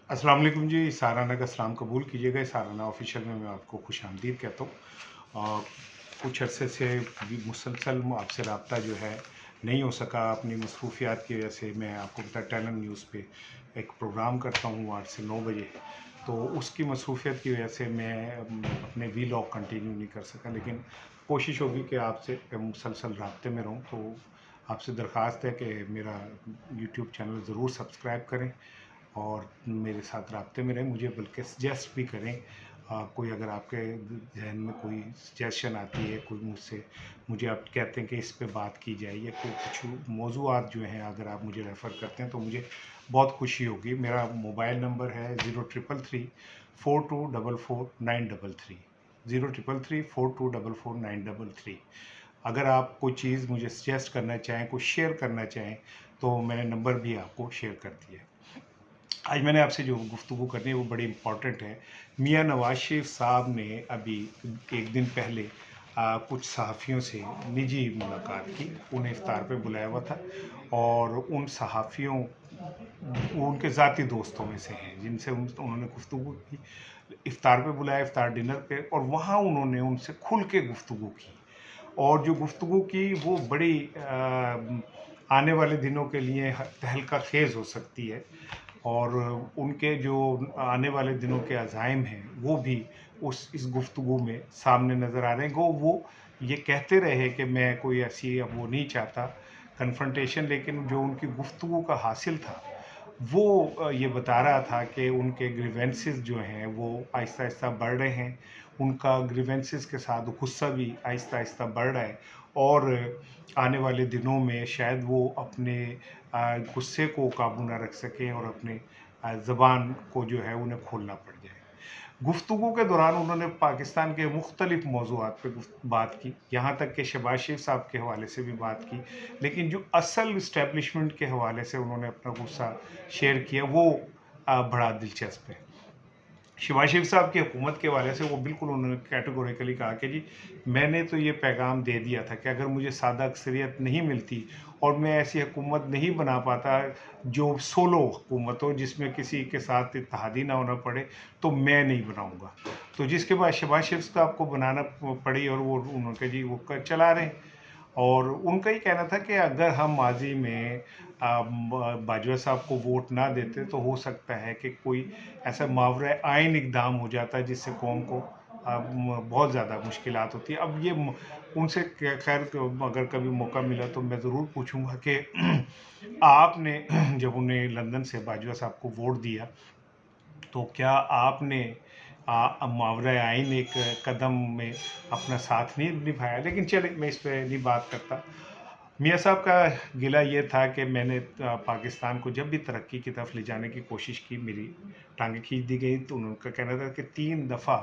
अस्सलाम वालेकुम जी, साराना का सलाम कबूल कीजिएगा। साराना ऑफ़िशियल में मैं आपको खुशामदीद कहता हूँ। कुछ अरसे से भी मुसलसल आपसे रब्ता जो है नहीं हो सका अपनी मसरूफ़ियात की वजह से। मैं आपको पता है टैलेंट न्यूज़ पे एक प्रोग्राम करता हूँ 8 से 9 बजे, तो उसकी मसरूफ़ियत की वजह से मैं अपने वीलॉग कंटिन्यू नहीं कर सका। लेकिन कोशिश होगी कि आपसे मुसलसल राब्ते में रहूँ। तो आपसे दरख्वास्त है कि मेरा यूट्यूब चैनल ज़रूर सब्सक्राइब करें और मेरे साथ राब्ते में रहें। मुझे बल्कि सजेस्ट भी करें, कोई अगर आपके जहन में कोई सजेशन आती है, कोई मुझे आप कहते हैं कि इस पे बात की जाए, या कोई कुछ मौज़ूआत जो हैं अगर आप मुझे रेफ़र करते हैं तो मुझे बहुत खुशी होगी। मेरा मोबाइल नंबर है 0333 4244 933, 0333 4244 933। अगर आप कोई चीज़ मुझे सजेस्ट करना चाहें, कुछ शेयर करना चाहें, तो मैंने नंबर भी आपको शेयर कर दिया है। आज मैंने आपसे जो गुफ्तगू करनी है वो बड़ी इम्पॉर्टेंट है। मियाँ नवाज़ शरीफ साहब ने अभी एक दिन पहले कुछ सहाफ़ियों से निजी मुलाकात की। उन्हें इफ्तार पे बुलाया हुआ था, और उन सहाफ़ियों वो उनके ज़ाती दोस्तों में से हैं जिनसे उन्होंने गुफ्तगू की। इफ्तार पे बुलाया, इफ्तार डिनर पे, और वहाँ उन्होंने उनसे खुल के गुफ्तगू की। और जो गुफ्तगू की वो बड़ी आने वाले दिनों के लिए तहलका खेज़ हो सकती है। और उनके जो आने वाले दिनों के अज़ाइम हैं वो भी इस गुफ्तगू में सामने नज़र आ रहे हैं। वो ये कहते रहे कि मैं कोई ऐसी अब वो नहीं चाहता कन्फ्रंटेशन, लेकिन जो उनकी गुफ्तगू का हासिल था वो ये बता रहा था कि उनके ग्रीवेंसेस जो हैं वो आहिस्ता आहिस्ता बढ़ रहे हैं। उनका ग्रीवेंसेस के साथ गुस्सा भी आहिस्ता आहिस्ता बढ़ रहा है, और आने वाले दिनों में शायद वो अपने गुस्से को काबू ना रख सकें और अपने ज़बान को जो है उन्हें खोलना पड़ जाए। गुफ्तगू के दौरान उन्होंने पाकिस्तान के मुख्तलिफ मौज़ूआत पे बात की, यहाँ तक कि शहबाज शरीफ साहब के हवाले से भी बात की। लेकिन जो असल इस्टेब्लिशमेंट के हवाले से उन्होंने अपना गुस्सा शेयर किया वो बड़ा दिलचस्प है। शहबाज शरीफ साहब की हुकूमत के हवाले से वो बिल्कुल उन्होंने कैटेगोरिकली कहा कि जी मैंने तो ये पैगाम दे दिया था कि अगर मुझे सादा अक्सरियत नहीं मिलती और मैं ऐसी हुकूमत नहीं बना पाता जो सोलो हुकूमत हो, जिसमें किसी के साथ इत्तेहादी ना होना पड़े, तो मैं नहीं बनाऊंगा। तो जिसके बाद शहबाज शरीफ साहब को बनाना पड़ी, और वो उन्होंने जी वो चला रहे। और उनका ही कहना था कि अगर हम माजी में बाजवा साहब को वोट ना देते तो हो सकता है कि कोई ऐसा मावरा आइन इक़दाम हो जाता है जिससे कौम को बहुत ज़्यादा मुश्किलात होती है। अब ये उनसे खैर अगर कभी मौका मिला तो मैं ज़रूर पूछूंगा कि आपने जब उन्हें लंदन से बाजवा साहब को वोट दिया तो क्या आपने मुहावरा आइन एक कदम में अपना साथ नहीं निभाया? लेकिन चलिए मैं इस पे नहीं बात करता। मियाँ साहब का गिला ये था कि मैंने पाकिस्तान को जब भी तरक्की की तरफ ले जाने की कोशिश की, मेरी टांगें खींच दी गई। तो उनका कहना था कि 3 दफ़ा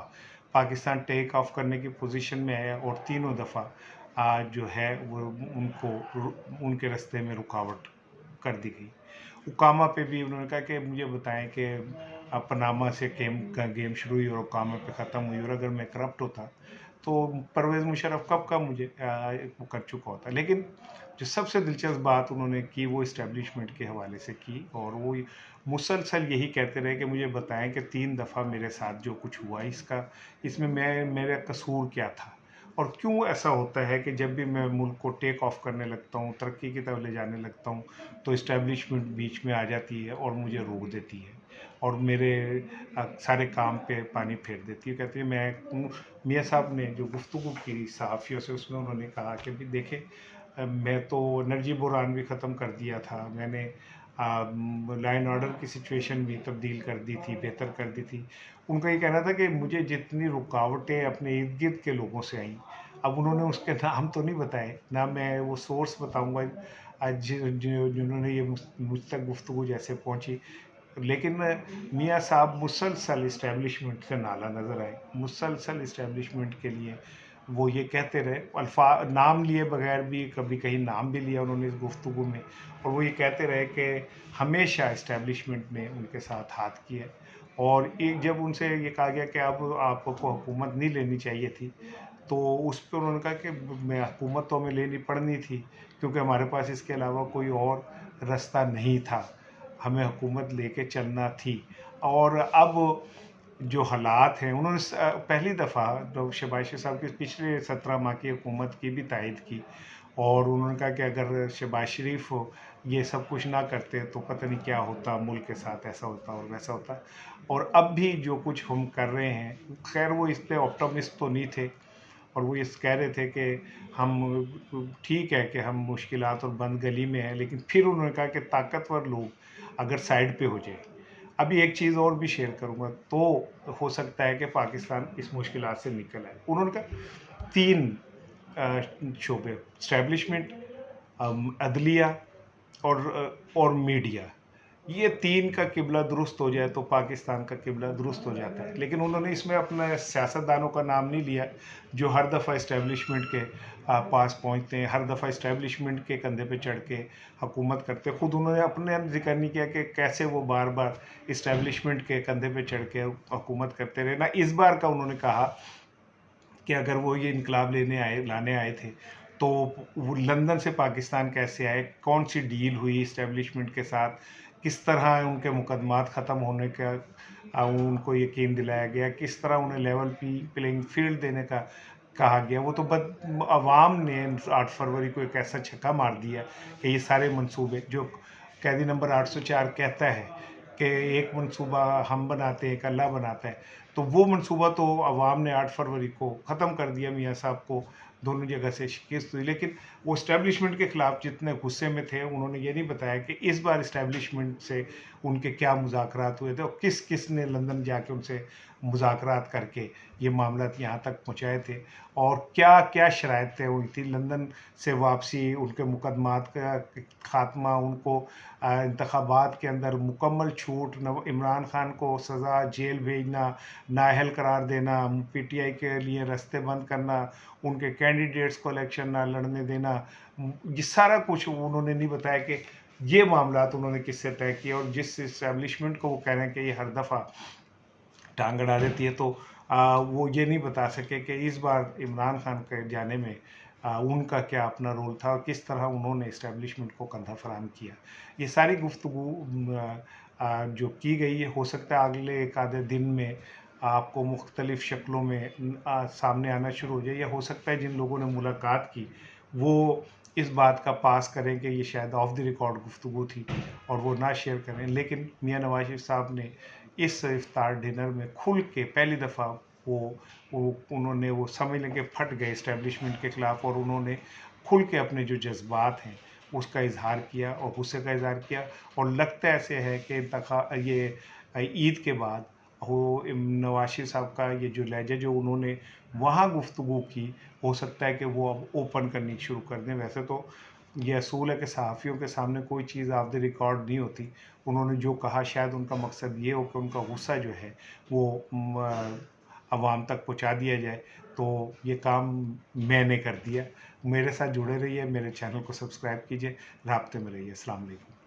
पाकिस्तान टेक ऑफ करने की पोजीशन में आया, और तीनों दफ़ा जो है वो उनके रास्ते में रुकावट कर दी गई। उकामा पे भी उन्होंने कहा कि मुझे बताएं कि पनामा से गेम शुरू हुई और उकामा पे ख़त्म हुई, और अगर मैं करप्ट होता तो परवेज़ मुशर्रफ कब का मुझे वो कर चुका होता। लेकिन जो सबसे दिलचस्प बात उन्होंने की वो इस्टेब्लिशमेंट के हवाले से की, और वो मुसलसल यही कहते रहे कि मुझे बताएं कि 3 दफ़ा मेरे साथ जो कुछ हुआ इसमें मेरा कसूर क्या था, और क्यों ऐसा होता है कि जब भी मैं मुल्क को टेक ऑफ करने लगता हूँ, तरक्की की तरफ ले जाने लगता हूँ, तो इस्टेब्लिशमेंट बीच में आ जाती है और मुझे रोक देती है, और मेरे सारे काम पे पानी फेर देती है। कहती है मैं मियाँ साहब ने जो गुफ्तगू की सहाफ़ियों से उसमें उन्होंने कहा कि भी देखें, मैं तो एनर्जी बुरान भी ख़त्म कर दिया था, मैंने लॉ एंड ऑर्डर की सिचुएशन भी तब्दील कर दी थी, बेहतर कर दी थी। उनका ये कहना था कि मुझे जितनी रुकावटें अपने इर्द गिर्द के लोगों से आईं, अब उन्होंने उसके नाम तो नहीं बताए, ना मैं वो सोर्स बताऊंगा जिन्होंने ये मुझ तक गुफ्तगू जैसे पहुंची। लेकिन मियाँ साहब मुसलसल इस्टेब्लिशमेंट से नाला नज़र आए, मुसलसल इस्टेब्लिशमेंट के लिए वो ये कहते रहे, नाम लिए बगैर भी, कभी कहीं नाम भी लिया उन्होंने इस गुफ्तगू में, और वो ये कहते रहे कि हमेशा इस्टेब्लिशमेंट ने उनके साथ हाथ किया। और एक जब उनसे ये कहा गया कि अब आपको हुकूमत नहीं लेनी चाहिए थी, तो उस पर उन्होंने कहा कि मैं हुकूमत तो हमें लेनी पड़नी थी, क्योंकि हमारे पास इसके अलावा कोई और रास्ता नहीं था। ہمیں حکومت لے کے چلنا تھی. اور اب جو حالات ہیں، انہوں نے پہلی دفعہ جو شہباز شریف صاحب کی پچھلے 17 ماہ کی حکومت کی بھی تائید کی، اور انہوں نے کہا کہ اگر شہباز شریف یہ سب کچھ نہ کرتے تو پتہ نہیں کیا ہوتا ملک کے ساتھ، ایسا ہوتا اور ویسا ہوتا. اور اب بھی جو کچھ ہم کر رہے ہیں، خیر وہ اس پہ آپٹمسٹ تو نہیں تھے، اور وہ اس کہہ رہے تھے کہ ہم ٹھیک ہے کہ ہم مشکلات اور بند گلی میں ہیں، لیکن پھر انہوں نے کہا کہ طاقتور لوگ اگر سائڈ پہ ہو جائیں. ابھی ایک چیز اور بھی شیئر کروں گا تو ہو سکتا ہے کہ پاکستان اس مشکلات سے نکل آئے. انہوں نے کہا 3 شعبے: اسٹیبلشمنٹ، عدلیہ اور میڈیا، یہ 3 کا قبلہ درست ہو جائے تو پاکستان کا قبلہ درست ہو جاتا ہے. لیکن انہوں نے اس میں اپنا سیاستدانوں کا نام نہیں لیا جو ہر دفعہ اسٹیبلشمنٹ کے پاس پہنچتے ہیں، ہر دفعہ اسٹیبلشمنٹ کے کندھے پہ چڑھ کے حکومت کرتے. خود انہوں نے اپنے ذکر نہیں کیا کہ کیسے وہ بار بار اسٹیبلشمنٹ کے کندھے پہ چڑھ کے حکومت کرتے رہے. نہ اس بار کا انہوں نے کہا کہ اگر وہ یہ انقلاب لانے آئے تھے تو وہ لندن سے پاکستان کیسے آئے، کون سی ڈیل ہوئی اسٹیبلشمنٹ کے ساتھ، کس طرح ان کے مقدمات ختم ہونے کا ان کو یقین دلایا گیا، کس طرح انہیں لیول پلینگ فیلڈ دینے کا کہا گیا. وہ تو عوام نے 8 فروری کو ایک ایسا چھکا مار دیا کہ یہ سارے منصوبے جو قیدی نمبر 804 کہتا ہے کہ ایک منصوبہ ہم بناتے ہیں، ایک اللہ بناتا ہے، تو وہ منصوبہ تو عوام نے 8 فروری کو ختم کر دیا. میاں صاحب کو دونوں جگہ سے شکست ہوئی، لیکن وہ اسٹیبلشمنٹ کے خلاف جتنے غصے میں تھے انہوں نے یہ نہیں بتایا کہ اس بار اسٹیبلشمنٹ سے ان کے کیا مذاکرات ہوئے تھے اور کس کس نے لندن جا کے ان سے مذاکرات کر کے یہ معاملات یہاں تک پہنچائے تھے، اور کیا کیا شرائط طے ہوئی تھی لندن سے واپسی، ان کے مقدمات کا خاتمہ، ان کو انتخابات کے اندر مکمل چھوٹ، عمران خان کو سزا، جیل بھیجنا، نااہل قرار دینا، پی ٹی آئی کے لیے رستے بند کرنا، ان کے کینڈیڈیٹس کو الیکشن نہ لڑنے دینا، یہ سارا کچھ انہوں نے نہیں بتایا کہ یہ معاملات انہوں نے کس سے طے کیے. اور جس اسٹیبلشمنٹ کو وہ کہہ رہے ہیں کہ یہ ہر دفعہ ٹانگ اڑا دیتی ہے، تو وہ یہ نہیں بتا سکے کہ اس بار عمران خان کے جانے میں ان کا کیا اپنا رول تھا اور کس طرح انہوں نے اسٹیبلشمنٹ کو کندھا فراہم کیا. یہ ساری گفتگو جو کی گئی ہے، ہو سکتا ہے اگلے ایک آدھے دن میں آپ کو مختلف شکلوں میں سامنے آنا شروع ہو جائے، یا ہو سکتا ہے جن لوگوں نے ملاقات کی وہ اس بات کا پاس کریں کہ یہ شاید آف دی ریکارڈ گفتگو تھی اور وہ نہ شیئر کریں. لیکن میاں نواز شریف صاحب نے اس افطار ڈنر میں کھل کے پہلی دفعہ انہوں نے وہ سمجھ لیں کہ پھٹ گئے اسٹیبلشمنٹ کے خلاف، اور انہوں نے کھل کے اپنے جو جذبات ہیں اس کا اظہار کیا اور غصے کا اظہار کیا. اور لگتا ایسے ہے کہ یہ عید کے بعد وہ نواز شریف صاحب کا یہ جو لہجہ جو انہوں نے وہاں گفتگو کی، ہو سکتا ہے کہ وہ اب اوپن کرنی شروع کر دیں. ویسے تو یہ اصول ہے کہ صحافیوں کے سامنے کوئی چیز آف دی ریکارڈ نہیں ہوتی. انہوں نے جو کہا شاید ان کا مقصد یہ ہو کہ ان کا غصہ جو ہے وہ عوام تک پہنچا دیا جائے، تو یہ کام میں نے کر دیا. میرے ساتھ جڑے رہیے، میرے چینل کو سبسکرائب کیجیے، رابطے میں رہیے. السلام علیکم.